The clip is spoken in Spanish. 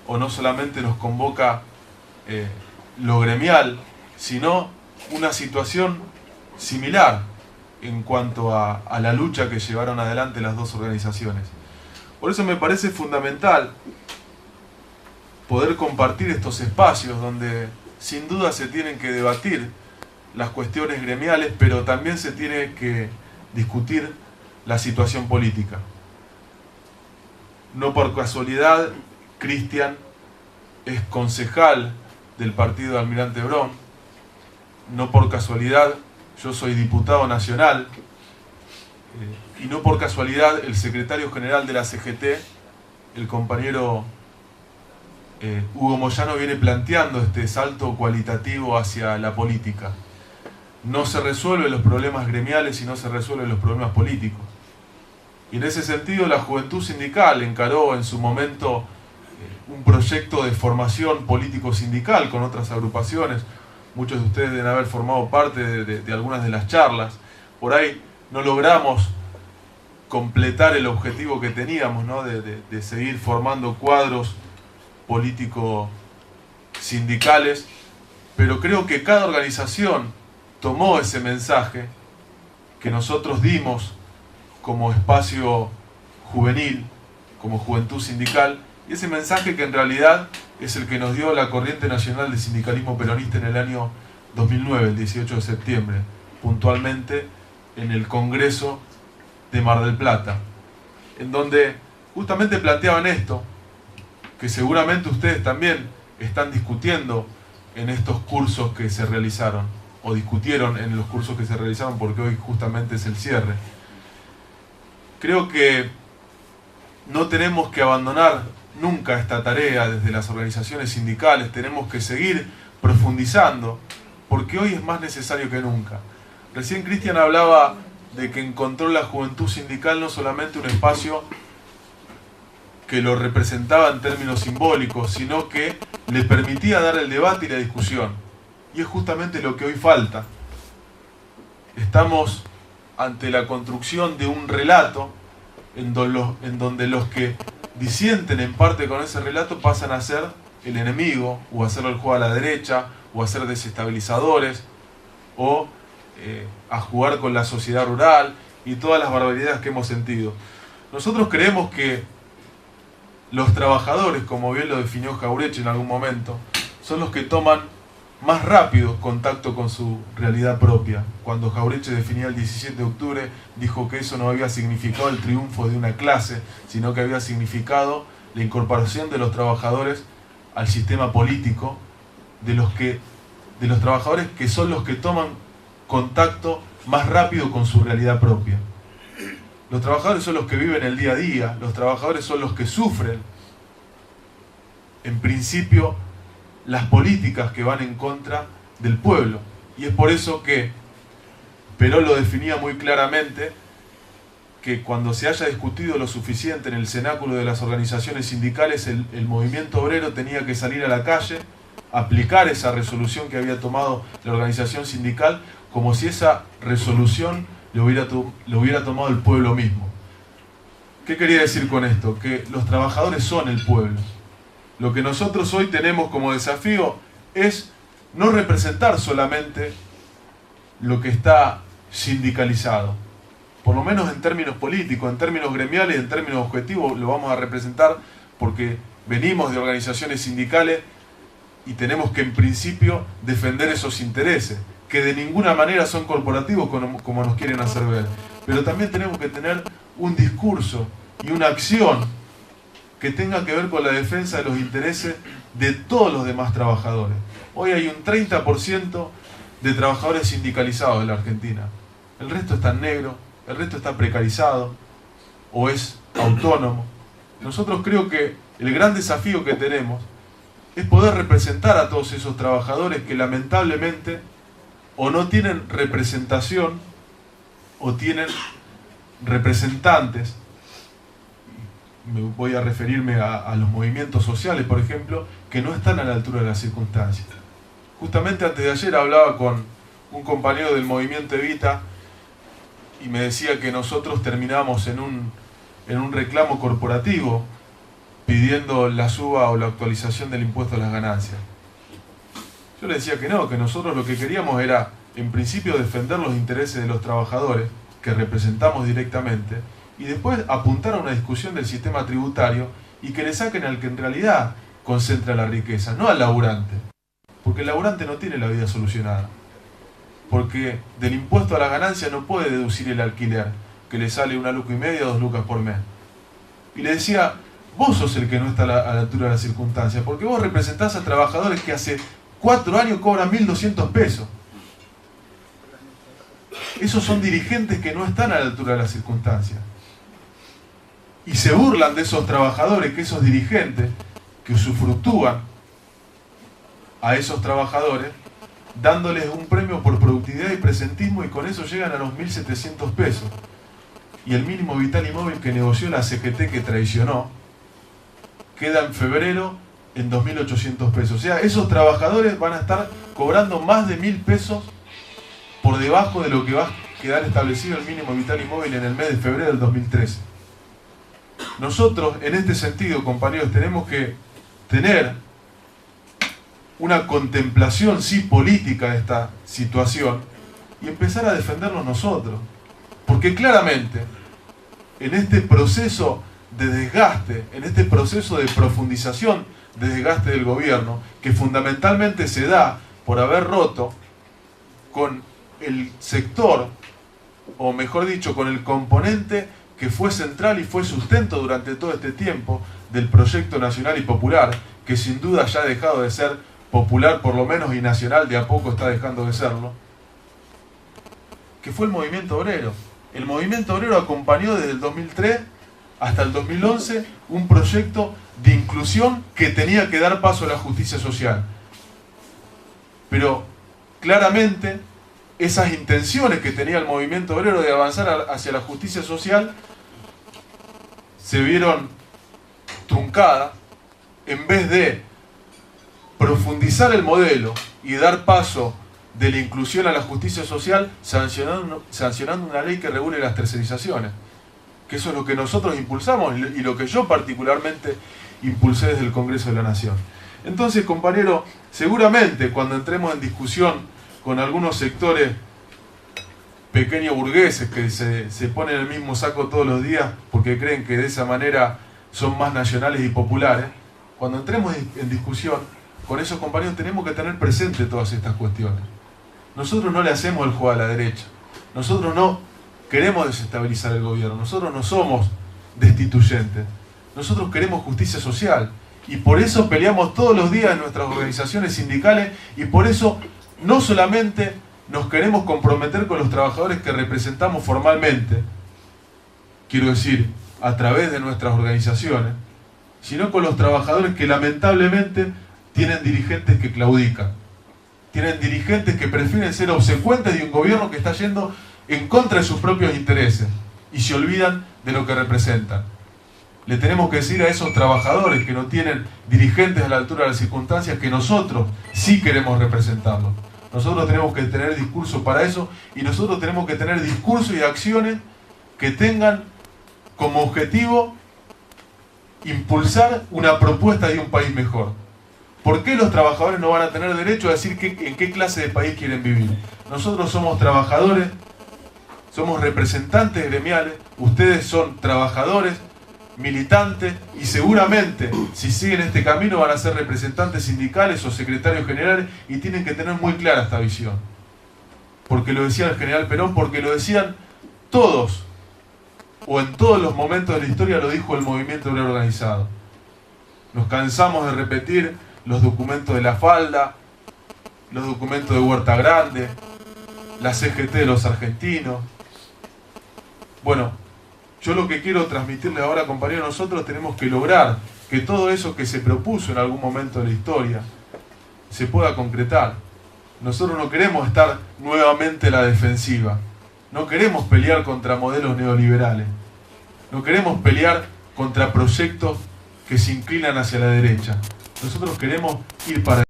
o no solamente nos convoca lo gremial, sino una situación similar en cuanto a la lucha que llevaron adelante las dos organizaciones. Por eso me parece fundamental poder compartir estos espacios donde sin duda se tienen que debatir las cuestiones gremiales, pero también se tiene que discutir la situación política. No por casualidad, Cristian es concejal del partido de Almirante Brown. No por casualidad, yo soy diputado nacional. Y no por casualidad, el secretario general de la CGT, el compañero Hugo Moyano, viene planteando este salto cualitativo hacia la política. No se resuelven los problemas gremiales y no se resuelven los problemas políticos. Y en ese sentido la Juventud Sindical encaró en su momento un proyecto de formación político-sindical con otras agrupaciones. Muchos de ustedes deben haber formado parte de algunas de las charlas. Por ahí no logramos completar el objetivo que teníamos, ¿no? de seguir formando cuadros político-sindicales, pero creo que cada organización tomó ese mensaje que nosotros dimos como espacio juvenil, como Juventud Sindical, y ese mensaje que en realidad es el que nos dio la Corriente Nacional de Sindicalismo Peronista en el año 2009, el 18 de septiembre, puntualmente en el Congreso de Mar del Plata, en donde justamente planteaban esto, que seguramente ustedes también están discutiendo en estos cursos que se realizaron, o discutieron en los cursos que se realizaron, porque hoy justamente es el cierre. Creo que no tenemos que abandonar nunca esta tarea desde las organizaciones sindicales, tenemos que seguir profundizando, porque hoy es más necesario que nunca. Recién Cristian hablaba de que encontró la Juventud Sindical no solamente un espacio que lo representaba en términos simbólicos, sino que le permitía dar el debate y la discusión. Y es justamente lo que hoy falta. Estamos ante la construcción de un relato en donde los que disienten en parte con ese relato pasan a ser el enemigo, o a hacerlo el juego a la derecha, o a ser desestabilizadores, o a jugar con la sociedad rural y todas las barbaridades que hemos sentido. Nosotros creemos que los trabajadores, como bien lo definió Jauretche en algún momento, son los que toman más rápido contacto con su realidad propia. Cuando Jauretche definía el 17 de octubre, dijo que eso no había significado el triunfo de una clase, sino que había significado la incorporación de los trabajadores al sistema político, de los trabajadores que son los que toman contacto más rápido con su realidad propia. Los trabajadores son los que viven el día a día, los trabajadores son los que sufren, en principio, las políticas que van en contra del pueblo. Y es por eso que Perón lo definía muy claramente, que cuando se haya discutido lo suficiente en el cenáculo de las organizaciones sindicales, el movimiento obrero tenía que salir a la calle, aplicar esa resolución que había tomado la organización sindical, como si esa resolución lo hubiera tomado el pueblo mismo. ¿Qué quería decir con esto? Que los trabajadores son el pueblo. Lo que nosotros hoy tenemos como desafío es no representar solamente lo que está sindicalizado. Por lo menos en términos políticos, en términos gremiales, en términos objetivos, lo vamos a representar porque venimos de organizaciones sindicales y tenemos que en principio defender esos intereses, que de ninguna manera son corporativos como nos quieren hacer ver. Pero también tenemos que tener un discurso y una acción que tenga que ver con la defensa de los intereses de todos los demás trabajadores. Hoy hay un 30% de trabajadores sindicalizados en la Argentina. El resto está en negro, el resto está precarizado o es autónomo. Nosotros creo que el gran desafío que tenemos es poder representar a todos esos trabajadores que lamentablemente o no tienen representación o tienen representantes. Voy a referirme a los movimientos sociales, por ejemplo, que no están a la altura de las circunstancias. Justamente antes de ayer hablaba con un compañero del movimiento Evita y me decía que nosotros terminamos en un reclamo corporativo pidiendo la suba o la actualización del impuesto a las ganancias. Yo le decía que no, que nosotros lo que queríamos era, en principio, defender los intereses de los trabajadores, que representamos directamente, y después apuntar a una discusión del sistema tributario y que le saquen al que en realidad concentra la riqueza, no al laburante. Porque el laburante no tiene la vida solucionada. Porque del impuesto a la ganancia no puede deducir el alquiler, que le sale 1,5 lucas o 2 lucas por mes. Y le decía, vos sos el que no está a la altura de las circunstancias, porque vos representás a trabajadores que hace 4 años cobran 1.200 pesos. Esos son dirigentes que no están a la altura de las circunstancias. Y se burlan de esos trabajadores, que esos dirigentes, que usufructúan a esos trabajadores, dándoles un premio por productividad y presentismo, y con eso llegan a los 1.700 pesos. Y el mínimo vital y móvil que negoció la CGT, que traicionó, queda en febrero en 2.800 pesos. O sea, esos trabajadores van a estar cobrando más de 1.000 pesos por debajo de lo que va a quedar establecido el mínimo vital y móvil en el mes de febrero del 2013. Nosotros, en este sentido, compañeros, tenemos que tener una contemplación, sí, política de esta situación y empezar a defendernos nosotros. Porque claramente, en este proceso de desgaste, en este proceso de profundización de desgaste del gobierno, que fundamentalmente se da por haber roto con el sector, o mejor dicho, con el componente que fue central y fue sustento durante todo este tiempo del proyecto nacional y popular, que sin duda ya ha dejado de ser popular por lo menos y nacional, de a poco está dejando de serlo, que fue el movimiento obrero. El movimiento obrero acompañó desde el 2003 hasta el 2011 un proyecto de inclusión que tenía que dar paso a la justicia social. Pero claramente esas intenciones que tenía el movimiento obrero de avanzar hacia la justicia social se vieron truncadas. En vez de profundizar el modelo y dar paso de la inclusión a la justicia social, sancionando una ley que regule las tercerizaciones, que eso es lo que nosotros impulsamos y lo que yo particularmente impulsé desde el Congreso de la Nación. Entonces, compañero, seguramente cuando entremos en discusión con algunos sectores pequeños burgueses que se ponen el mismo saco todos los días porque creen que de esa manera son más nacionales y populares, cuando entremos en discusión con esos compañeros tenemos que tener presente todas estas cuestiones. Nosotros no le hacemos el juego a la derecha, nosotros no queremos desestabilizar el gobierno, nosotros no somos destituyentes, nosotros queremos justicia social y por eso peleamos todos los días en nuestras organizaciones sindicales y por eso no solamente nos queremos comprometer con los trabajadores que representamos formalmente, quiero decir, a través de nuestras organizaciones, sino con los trabajadores que lamentablemente tienen dirigentes que claudican, tienen dirigentes que prefieren ser obsecuentes de un gobierno que está yendo en contra de sus propios intereses y se olvidan de lo que representan. Le tenemos que decir a esos trabajadores que no tienen dirigentes a la altura de las circunstancias que nosotros sí queremos representarlos. Nosotros tenemos que tener discurso para eso y nosotros tenemos que tener discursos y acciones que tengan como objetivo impulsar una propuesta de un país mejor. ¿Por qué los trabajadores no van a tener derecho a decir en qué clase de país quieren vivir? Nosotros somos trabajadores, somos representantes gremiales, ustedes son trabajadores, militantes y seguramente si siguen este camino van a ser representantes sindicales o secretarios generales y tienen que tener muy clara esta visión. Porque lo decía el general Perón, porque lo decían todos o en todos los momentos de la historia lo dijo el movimiento obrero organizado. Nos cansamos de repetir los documentos de La Falda, los documentos de Huerta Grande, la CGT de los argentinos. Bueno, yo lo que quiero transmitirles ahora, compañeros, nosotros tenemos que lograr que todo eso que se propuso en algún momento de la historia se pueda concretar. Nosotros no queremos estar nuevamente a la defensiva, no queremos pelear contra modelos neoliberales, no queremos pelear contra proyectos que se inclinan hacia la derecha. Nosotros queremos ir para